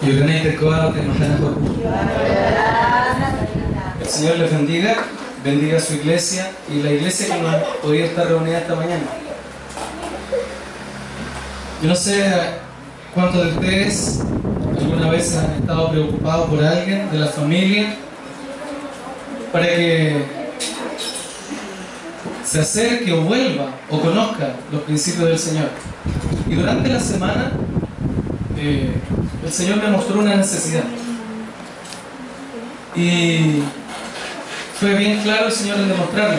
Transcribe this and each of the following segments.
El Señor les bendiga, bendiga a su iglesia y la iglesia que no ha podido estar reunida esta mañana. Yo no sé cuántos de ustedes alguna vez han estado preocupados por alguien de la familia para que se acerque o vuelva o conozca los principios del Señor. Y durante la semana el Señor me mostró una necesidad y fue bien claro el Señor en demostrarme.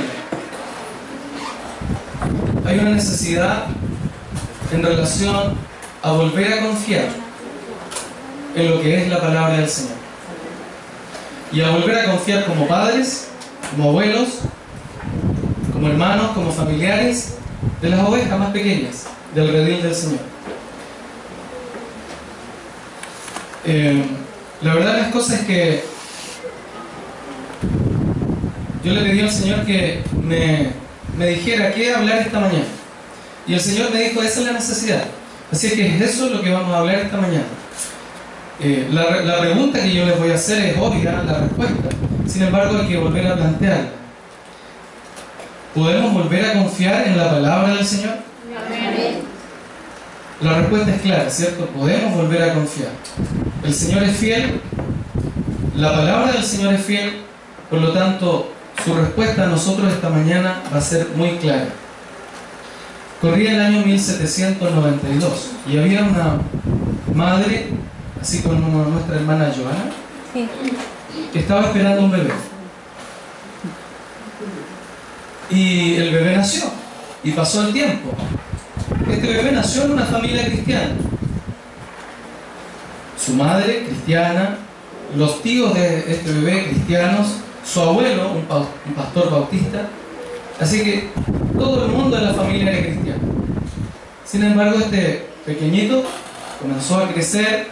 Hay una necesidad en relación a volver a confiar en lo que es la palabra del Señor y a volver a confiar como padres, como abuelos, como hermanos, como familiares de las ovejas más pequeñas del redil del Señor. La verdad de las cosas es que yo le pedí al Señor que me dijera qué hablar esta mañana. Y el Señor me dijo, esa es la necesidad. Así que es eso lo que vamos a hablar esta mañana. La pregunta que yo les voy a hacer es obvia, la respuesta. Sin embargo, hay que volver a plantearla. ¿Podemos volver a confiar en la palabra del Señor? Amén. La respuesta es clara, ¿cierto? Podemos volver a confiar. El Señor es fiel, la palabra del Señor es fiel, por lo tanto, su respuesta a nosotros esta mañana va a ser muy clara. Corría el año 1792 y había una madre, así como nuestra hermana Joana, que estaba esperando un bebé. Y el bebé nació y pasó el tiempo. Este bebé nació en una familia cristiana. Su madre cristiana, los tíos de este bebé cristianos, su abuelo, un pastor bautista. Así que todo el mundo de la familia era cristiano. Sin embargo, este pequeñito comenzó a crecer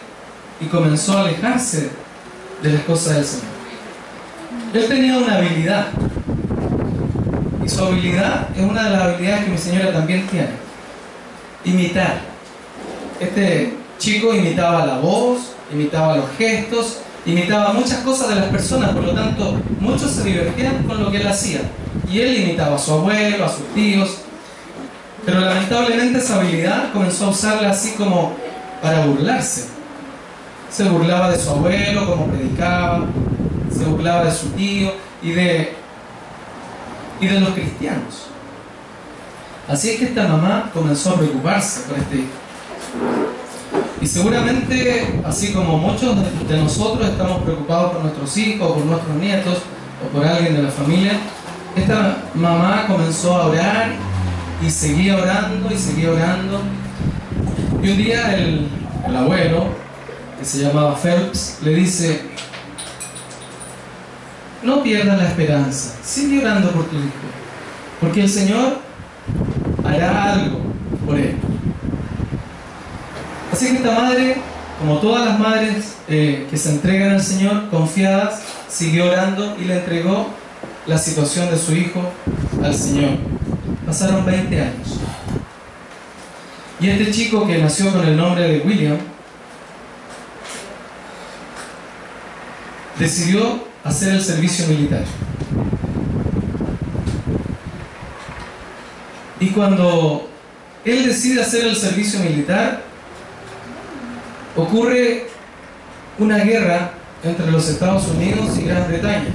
y comenzó a alejarse de las cosas del Señor. Él tenía una habilidad. Y su habilidad es una de las habilidades que mi señora también tiene. Imitar. Este chico imitaba la voz, imitaba los gestos, imitaba muchas cosas de las personas, por lo tanto, muchos se divertían con lo que él hacía. Y él imitaba a su abuelo, a sus tíos. Pero lamentablemente esa habilidad comenzó a usarla así como para burlarse. Se burlaba de su abuelo, como predicaba, se burlaba de su tío y de los cristianos. Así es que esta mamá comenzó a preocuparse por este hijo. Y seguramente, así como muchos de nosotros estamos preocupados por nuestros hijos, por nuestros nietos, o por alguien de la familia, esta mamá comenzó a orar y seguía orando y seguía orando. Y un día el abuelo, que se llamaba Phelps, le dice: no pierdas la esperanza, sigue orando por tu hijo, porque el Señor hará algo por él. Así que esta madre, como todas las madres que se entregan al Señor confiadas, siguió orando y le entregó la situación de su hijo al Señor. Pasaron 20 años. Y este chico, que nació con el nombre de William, decidió hacer el servicio militar. Y cuando él decide hacer el servicio militar, ocurre una guerra entre los Estados Unidos y Gran Bretaña.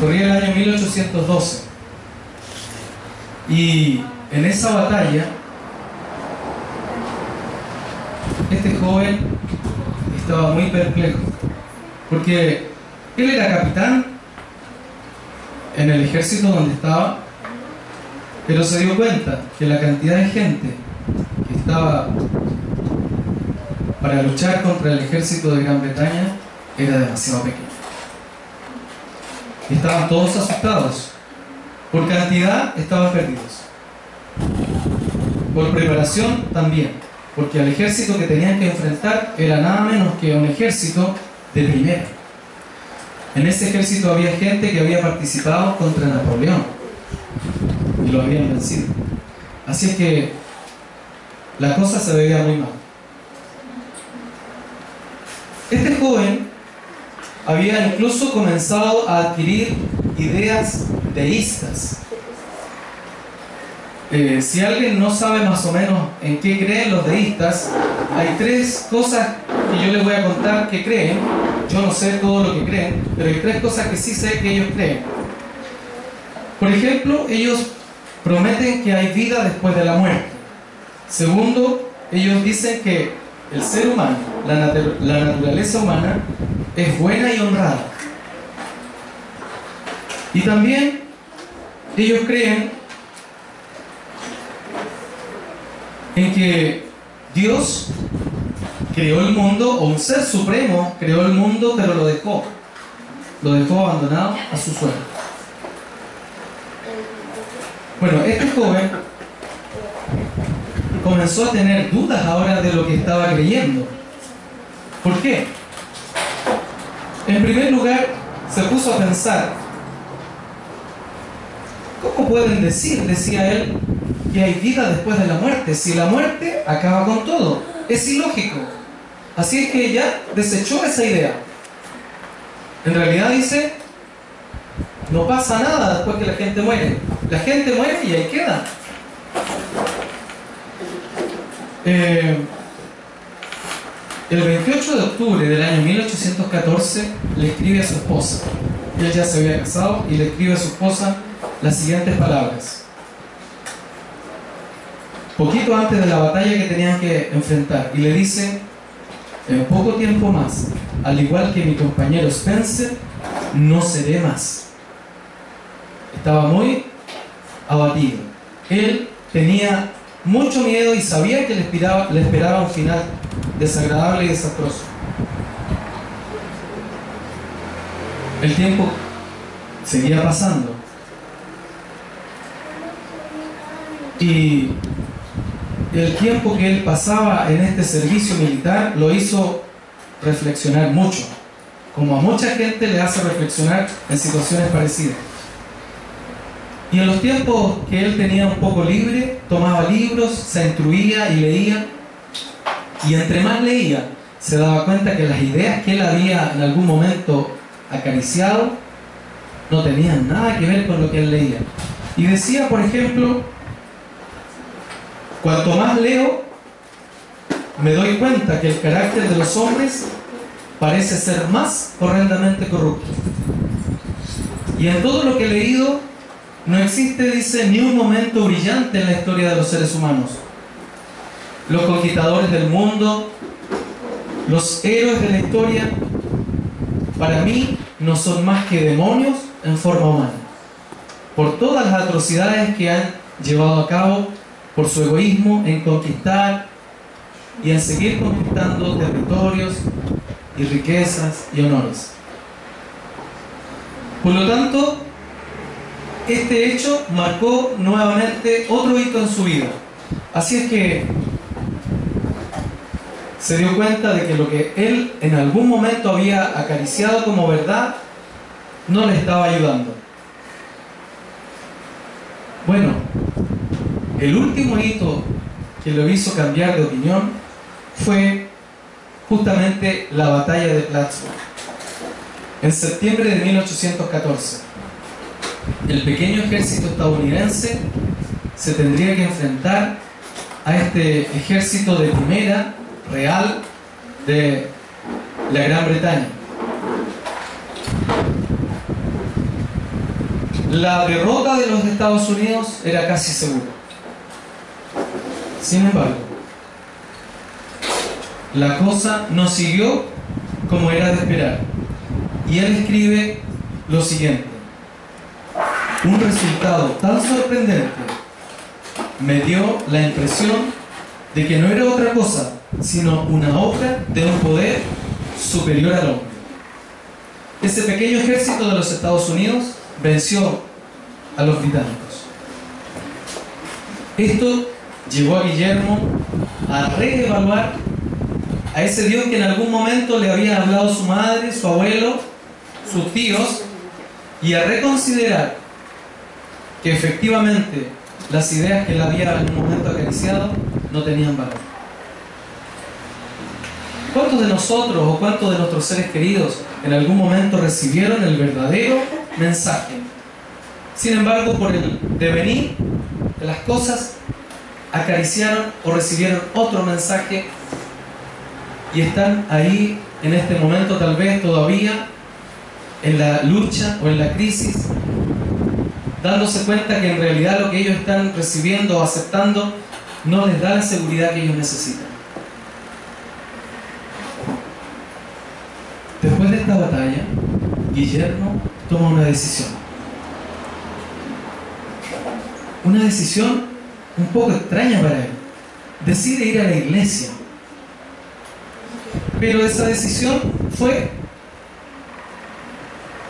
Corría el año 1812. Y en esa batalla, este joven estaba muy perplejo, porque él era capitán en el ejército donde estaba, pero se dio cuenta que la cantidad de gente que estaba para luchar contra el ejército de Gran Bretaña era demasiado pequeña. Estaban todos asustados. Por cantidad estaban perdidos. Por preparación también, porque el ejército que tenían que enfrentar era nada menos que un ejército de primera. En ese ejército había gente que había participado contra Napoleón y lo habían vencido. Así es que la cosa se veía muy mal. Este joven había incluso comenzado a adquirir ideas deístas. Si alguien no sabe más o menos en qué creen los deístas, hay tres cosas que yo les voy a contar que creen. Yo no sé todo lo que creen, pero hay tres cosas que sí sé que ellos creen. Por ejemplo, ellos prometen que hay vida después de la muerte. Segundo, ellos dicen que el ser humano, la naturaleza humana, es buena y honrada. Y también ellos creen en que Dios creó el mundo, o un ser supremo creó el mundo, pero lo dejó abandonado a su suerte. Bueno, este joven comenzó a tener dudas ahora de lo que estaba creyendo. ¿Por qué? En primer lugar, se puso a pensar: ¿cómo pueden decir, decía él, que hay vida después de la muerte? Si la muerte acaba con todo, es ilógico. Así es que ya desechó esa idea. En realidad dice: no pasa nada después que la gente muere. La gente muere y ahí queda. El 28 de octubre del año 1814 le escribe a su esposa. Él ya se había casado y le escribe a su esposa las siguientes palabras. Poquito antes de la batalla que tenían que enfrentar. Y le dice: en poco tiempo más, al igual que mi compañero Spencer, no seré más. Estaba muy abatido. Él tenía mucho miedo y sabía que le esperaba un final desagradable y desastroso. El tiempo seguía pasando y el tiempo que él pasaba en este servicio militar lo hizo reflexionar mucho, como a mucha gente le hace reflexionar en situaciones parecidas. Y en los tiempos que él tenía un poco libre, tomaba libros, se instruía y leía. Y entre más leía, se daba cuenta que las ideas que él había en algún momento acariciado no tenían nada que ver con lo que él leía. Y decía, por ejemplo: cuanto más leo, me doy cuenta que el carácter de los hombres parece ser más horrendamente corrupto. Y en todo lo que he leído, no existe, dice, ni un momento brillante en la historia de los seres humanos. Los conquistadores del mundo, los héroes de la historia, para mí no son más que demonios en forma humana, por todas las atrocidades que han llevado a cabo, por su egoísmo en conquistar y en seguir conquistando territorios y riquezas y honores. Por lo tanto, este hecho marcó nuevamente otro hito en su vida. Así es que se dio cuenta de que lo que él en algún momento había acariciado como verdad no le estaba ayudando. Bueno, el último hito que lo hizo cambiar de opinión fue justamente la batalla de Plattsburgh, en septiembre de 1814. El pequeño ejército estadounidense se tendría que enfrentar a este ejército de primera real de la Gran Bretaña. La derrota de los Estados Unidos era casi segura. Sin embargo, la cosa no siguió como era de esperar. Y él escribe lo siguiente: un resultado tan sorprendente me dio la impresión de que no era otra cosa sino una obra de un poder superior al hombre. Ese pequeño ejército de los Estados Unidos venció a los británicos. Esto llevó a Guillermo a reevaluar a ese Dios que en algún momento le había hablado su madre, su abuelo, sus tíos, y a reconsiderar que efectivamente las ideas que él había en un momento acariciado no tenían valor. ¿Cuántos de nosotros o cuántos de nuestros seres queridos en algún momento recibieron el verdadero mensaje? Sin embargo, por el devenir de las cosas, acariciaron o recibieron otro mensaje y están ahí en este momento tal vez todavía en la lucha o en la crisis, dándose cuenta que en realidad lo que ellos están recibiendo o aceptando no les da la seguridad que ellos necesitan. Después de esta batalla, Guillermo toma una decisión. Una decisión un poco extraña para él. Decide ir a la iglesia. Pero esa decisión fue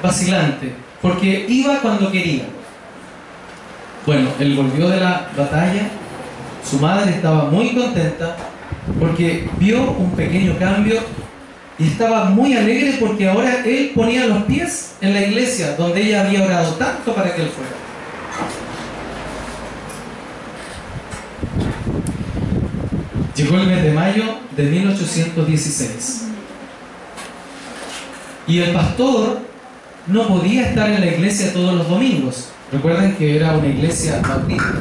vacilante, porque iba cuando quería. Bueno, él volvió de la batalla. Su madre estaba muy contenta porque vio un pequeño cambio y estaba muy alegre porque ahora él ponía los pies en la iglesia donde ella había orado tanto para que él fuera. Llegó el mes de mayo de 1816 y el pastor no podía estar en la iglesia todos los domingos. Recuerden que era una iglesia bautista.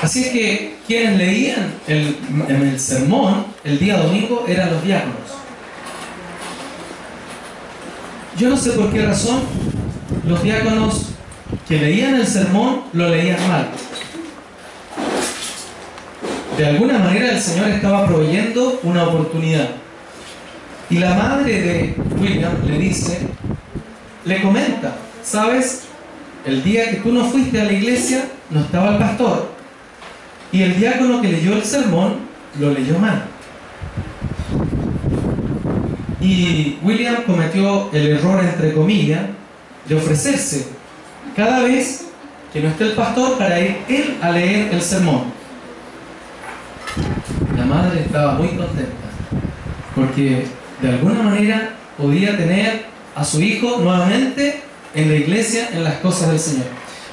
Así es que quienes leían en el sermón el día domingo eran los diáconos. Yo no sé por qué razón los diáconos que leían el sermón lo leían mal. De alguna manera el Señor estaba proveyendo una oportunidad. Y la madre de William le comenta, ¿sabes? El día que tú no fuiste a la iglesia no estaba el pastor. Y el diácono que leyó el sermón lo leyó mal. Y William cometió el error, entre comillas, de ofrecerse cada vez que no esté el pastor para ir él a leer el sermón. La madre estaba muy contenta porque de alguna manera podía tener a su hijo nuevamente en la iglesia, en las cosas del Señor.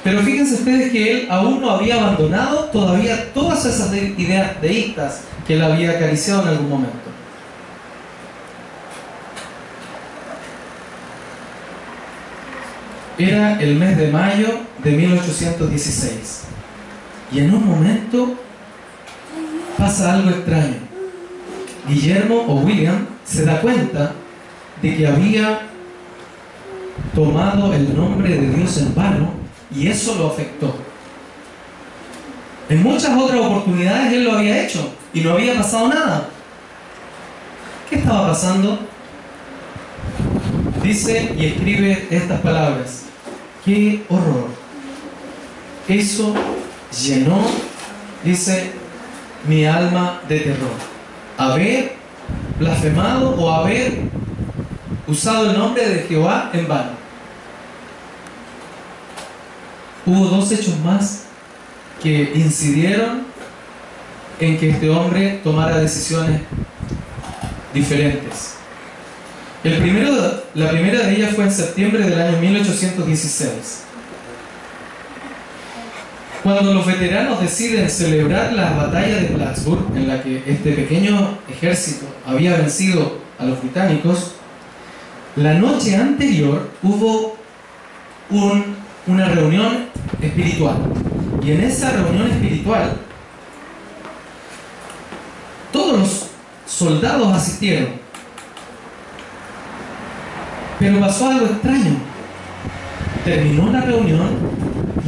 Pero fíjense ustedes que él aún no había abandonado todavía todas esas ideas deístas que él había acariciado en algún momento. Era el mes de mayo de 1816 y en un momento pasa algo extraño. Guillermo o William se da cuenta de que había tomado el nombre de Dios en vano y eso lo afectó. En muchas otras oportunidades él lo había hecho y no había pasado nada. ¿Qué estaba pasando? Dice y escribe estas palabras: ¡qué horror! Eso llenó, dice, mi alma de terror. Haber blasfemado o haber usado el nombre de Jehová en vano. Hubo dos hechos más que incidieron en que este hombre tomara decisiones diferentes. La primera de ellas fue en septiembre del año 1816. Cuando los veteranos deciden celebrar la batalla de Plattsburgh, en la que este pequeño ejército había vencido a los británicos, la noche anterior hubo una reunión espiritual. Y en esa reunión espiritual, todos los soldados asistieron. Pero pasó algo extraño. Terminó la reunión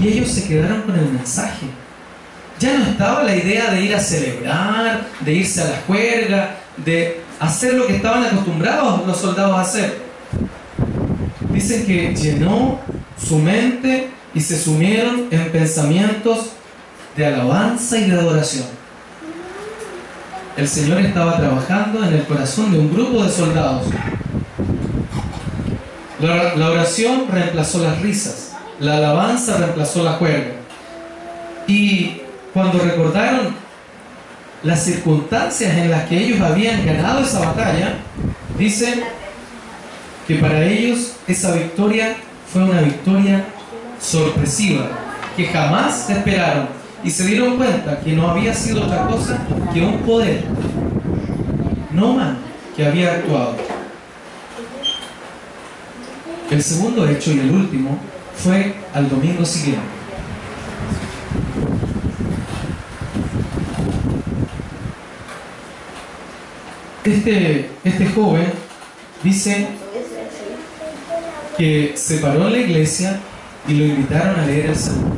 y ellos se quedaron con el mensaje. Ya no estaba la idea de ir a celebrar, de irse a la juerga, de hacer lo que estaban acostumbrados los soldados a hacer. Dicen que llenó su mente y se sumieron en pensamientos de alabanza y de adoración. El Señor estaba trabajando en el corazón de un grupo de soldados. La oración reemplazó las risas, la alabanza reemplazó la juerga. Y cuando recordaron las circunstancias en las que ellos habían ganado esa batalla, dicen que para ellos esa victoria fue una victoria sorpresiva, que jamás esperaron, y se dieron cuenta que no había sido otra cosa que un poder no humano que había actuado. El segundo hecho y el último fue al domingo siguiente. Este joven dice que se paró en la iglesia y lo invitaron a leer el sermón.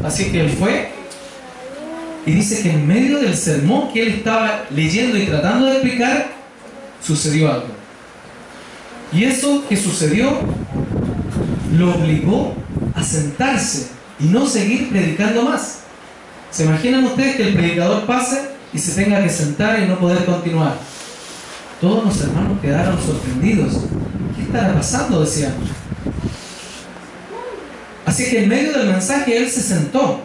Así que él fue y dice que en medio del sermón que él estaba leyendo y tratando de explicar, sucedió algo. Y eso que sucedió lo obligó a sentarse y no seguir predicando más. ¿Se imaginan ustedes que el predicador pase y se tenga que sentar y no poder continuar? Todos los hermanos quedaron sorprendidos. ¿Qué estará pasando?, decían. Así que en medio del mensaje él se sentó,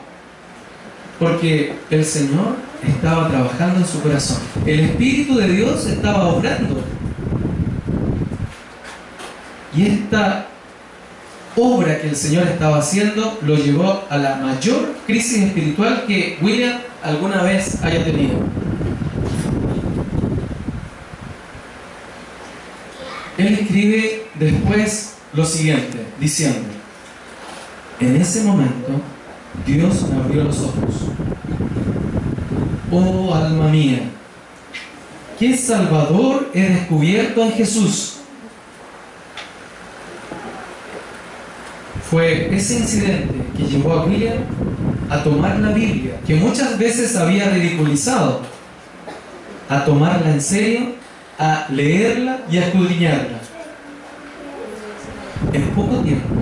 porque el Señor estaba trabajando en su corazón. El Espíritu de Dios estaba obrando. Y esta obra que el Señor estaba haciendo lo llevó a la mayor crisis espiritual que William alguna vez haya tenido. Él escribe después lo siguiente, diciendo: en ese momento Dios me abrió los ojos. Oh alma mía, qué Salvador he descubierto en Jesús. Fue ese incidente que llevó a William a tomar la Biblia, que muchas veces había ridiculizado, a tomarla en serio, a leerla y a escudriñarla. En poco tiempo,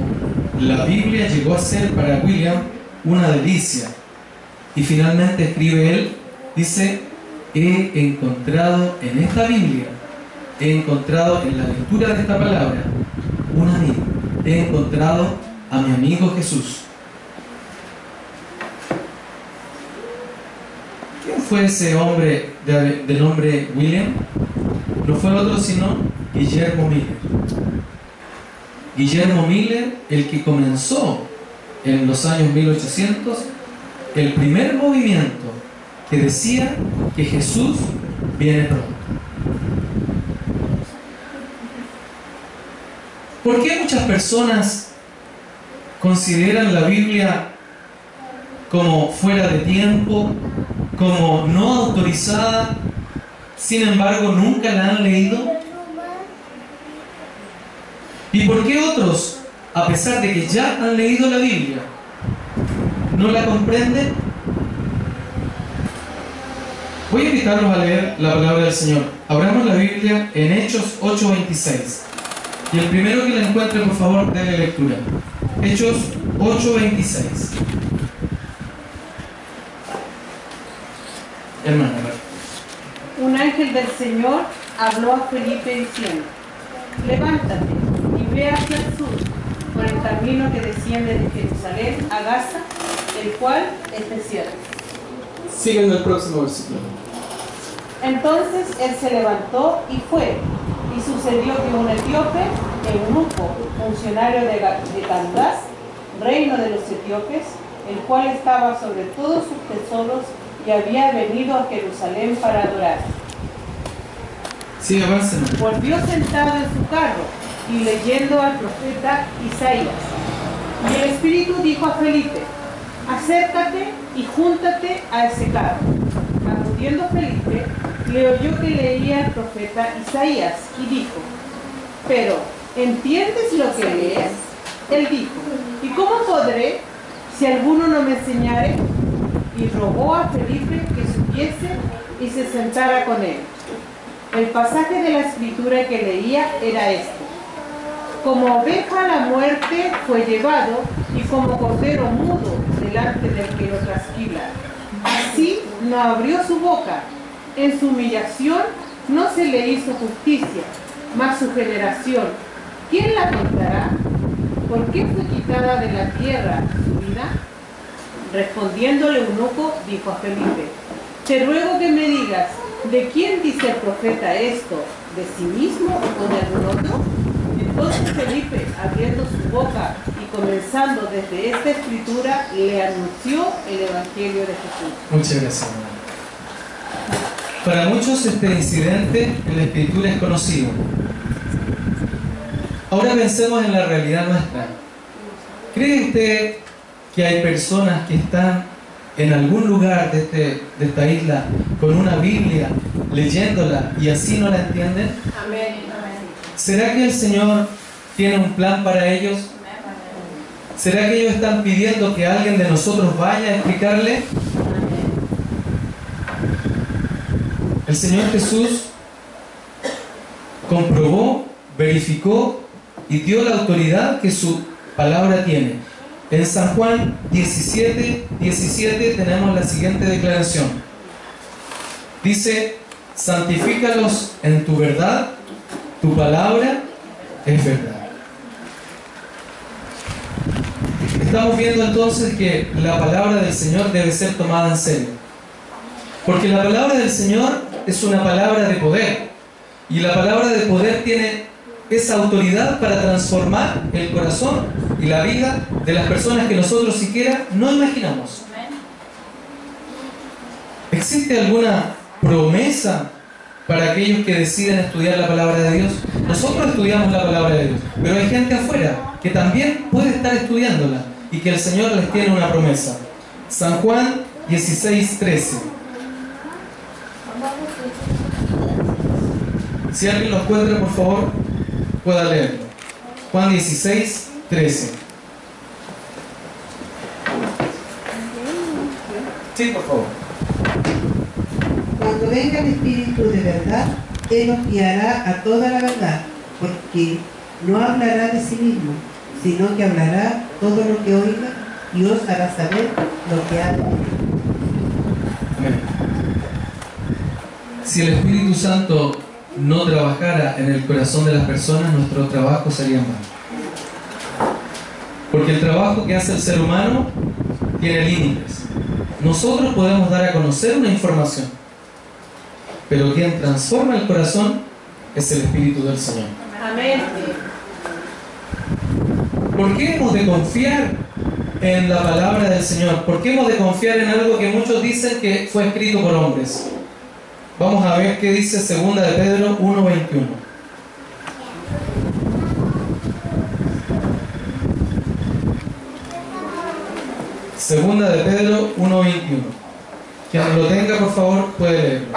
la Biblia llegó a ser para William una delicia. Y finalmente escribe él, dice: he encontrado en esta Biblia, he encontrado en la lectura de esta palabra un amigo. He encontrado a mi amigo Jesús. ¿Quién fue ese hombre de nombre William? No fue otro sino Guillermo Miller. Guillermo Miller, el que comenzó en los años 1800 el primer movimiento que decía que Jesús viene pronto. ¿Por qué muchas personas consideran la Biblia como fuera de tiempo, como no autorizada, sin embargo nunca la han leído? ¿Y por qué otros, a pesar de que ya han leído la Biblia, no la comprenden? Voy a invitarlos a leer la palabra del Señor. Abramos la Biblia en Hechos 8:26. Y el primero que la encuentre, por favor, déle lectura. Hechos 8:26. Hermana. Un ángel del Señor habló a Felipe diciendo: levántate y ve hacia el sur, por el camino que desciende de Jerusalén a Gaza, el cual es desierto. Sigue en el próximo versículo. Entonces él se levantó y fue, y sucedió que un etíope, eunuco, funcionario de Candás, reino de los etíopes, el cual estaba sobre todos sus tesoros y había venido a Jerusalén para adorar. Sí, avancen. Volvió sentado en su carro y leyendo al profeta Isaías. Y el Espíritu dijo a Felipe: acércate y júntate a ese carro. Acudiendo Felipe, le oyó que leía al profeta Isaías y dijo: pero, ¿entiendes lo que lees? Él dijo: ¿y cómo podré si alguno no me enseñare? Y rogó a Felipe que subiese y se sentara con él. El pasaje de la escritura que leía era este: como oveja a la muerte fue llevado, y como cordero mudo delante del que lo trasquila, así no abrió su boca. En su humillación no se le hizo justicia, mas su generación, ¿quién la contará? ¿Por qué fue quitada de la tierra su vida? Respondiéndole eunuco, dijo a Felipe: te ruego que me digas, ¿de quién dice el profeta esto? ¿De sí mismo o de algún otro? Entonces Felipe, abriendo su boca y comenzando desde esta escritura, le anunció el Evangelio de Jesús. Muchas gracias, hermano. Para muchos este incidente en la Escritura es conocido. Ahora pensemos en la realidad nuestra. ¿Cree usted que hay personas que están en algún lugar de esta isla con una Biblia, leyéndola y así no la entienden? Amén. ¿Será que el Señor tiene un plan para ellos? ¿Será que ellos están pidiendo que alguien de nosotros vaya a explicarle? El Señor Jesús comprobó, verificó y dio la autoridad que su palabra tiene. En San Juan 17:17 tenemos la siguiente declaración. Dice: santifícalos en tu verdad, tu palabra es verdad. Estamos viendo entonces que la palabra del Señor debe ser tomada en serio. Porque la palabra del Señor es una palabra de poder. Y la palabra de poder tiene esa autoridad para transformar el corazón y la vida de las personas que nosotros siquiera no imaginamos. ¿Existe alguna promesa para aquellos que deciden estudiar la palabra de Dios? Nosotros estudiamos la palabra de Dios, pero hay gente afuera que también puede estar estudiándola y que el Señor les tiene una promesa. San Juan 16:13. Si alguien lo encuentra, por favor, pueda leerlo. Juan 16:13. Sí, por favor. Cuando venga el Espíritu de verdad, Él os guiará a toda la verdad, porque no hablará de sí mismo, sino que hablará todo lo que oiga y os hará saber lo que ha de decir. Amén. Si el Espíritu Santo no trabajara en el corazón de las personas, nuestro trabajo sería mal. Porque el trabajo que hace el ser humano tiene límites. Nosotros podemos dar a conocer una información, pero quien transforma el corazón es el Espíritu del Señor. Amén. ¿Por qué hemos de confiar en la palabra del Señor? ¿Por qué hemos de confiar en algo que muchos dicen que fue escrito por hombres? Vamos a ver qué dice 2 de Pedro 1:21. Segunda de Pedro 1:21. Quien lo tenga, por favor, puede leerlo.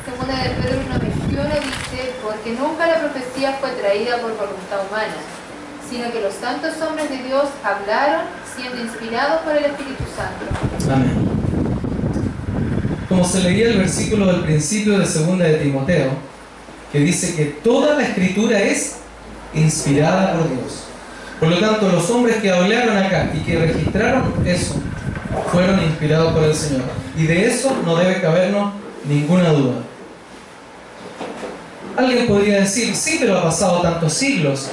Segunda de Pedro 1:21 dice: porque nunca la profecía fue traída por voluntad humana, sino que los santos hombres de Dios hablaron siendo inspirados por el Espíritu Santo. Amén. Como se leía el versículo del principio de 2 de Timoteo, que dice que toda la Escritura es inspirada por Dios. Por lo tanto, los hombres que hablaron acá y que registraron eso fueron inspirados por el Señor. Y de eso no debe cabernos ninguna duda. Alguien podría decir: sí, pero ha pasado tantos siglos.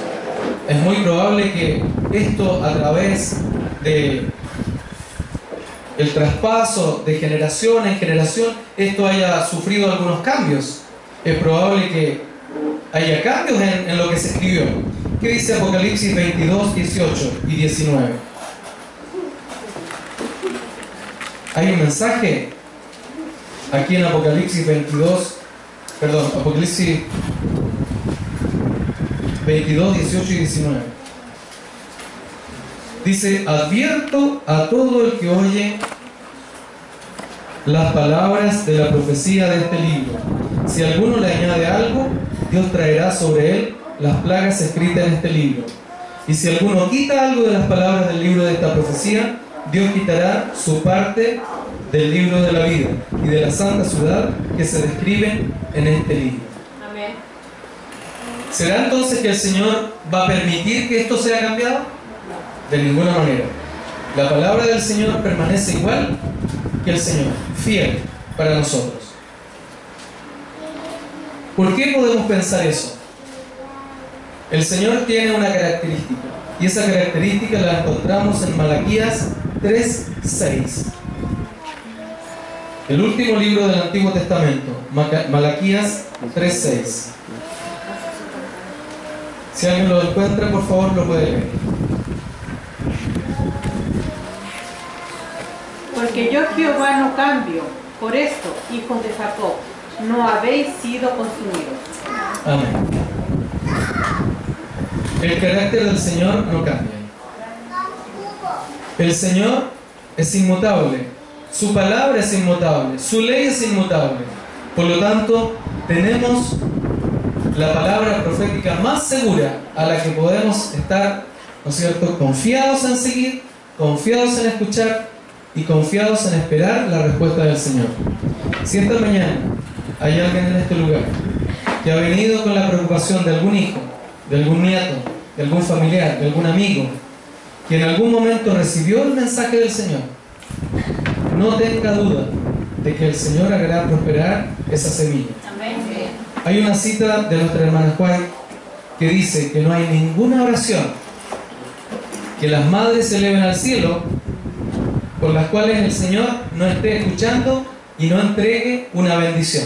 Es muy probable que esto, a través de el traspaso de generación en generación, esto haya sufrido algunos cambios. Es probable que haya cambios en lo que se escribió. ¿Qué dice Apocalipsis 22:18 y 19? Hay un mensaje aquí en Apocalipsis 22, Apocalipsis 22, 18 y 19. Dice: advierto a todo el que oye las palabras de la profecía de este libro. Si alguno le añade algo, Dios traerá sobre él las plagas escritas en este libro. Y si alguno quita algo de las palabras del libro de esta profecía, Dios quitará su parte del libro de la vida y de la santa ciudad que se describen en este libro. Amén. ¿Será entonces que el Señor va a permitir que esto sea cambiado? De ninguna manera. La palabra del Señor permanece igual que el Señor, fiel para nosotros. ¿Por qué podemos pensar eso? El Señor tiene una característica, y esa característica la encontramos en Malaquías 3:6. El último libro del Antiguo Testamento, Malaquías 3:6. Si alguien lo encuentra, por favor, lo puede leer. Porque yo Jehová no cambio. Por esto, hijos de Jacob, no habéis sido consumidos. Amén. El carácter del Señor no cambia. El Señor es inmutable. Su palabra es inmutable. Su ley es inmutable. Por lo tanto, tenemos la palabra profética más segura a la que podemos estar, ¿no es cierto?, confiados en seguir, confiados en escuchar y confiados en esperar la respuesta del Señor. Si esta mañana hay alguien en este lugar que ha venido con la preocupación de algún hijo, de algún nieto, de algún familiar, de algún amigo, que en algún momento recibió el mensaje del Señor, no tenga duda de que el Señor hará prosperar esa semilla. Hay una cita de nuestra hermana White que dice que no hay ninguna oración que las madres se eleven al cielo por las cuales el Señor no esté escuchando y no entregue una bendición.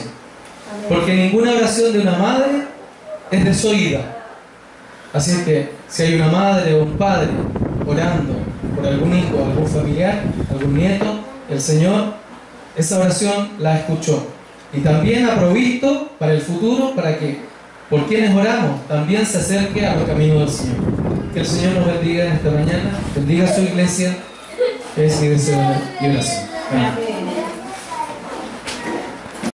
Porque ninguna oración de una madre es desoída. Así es que si hay una madre o un padre orando por algún hijo, algún familiar, algún nieto, el Señor esa oración la escuchó y también ha provisto para el futuro, para que por quienes oramos también se acerque a los caminos del Señor. Que el Señor nos bendiga en esta mañana, bendiga a su iglesia, que es iglesia y oración. Amén.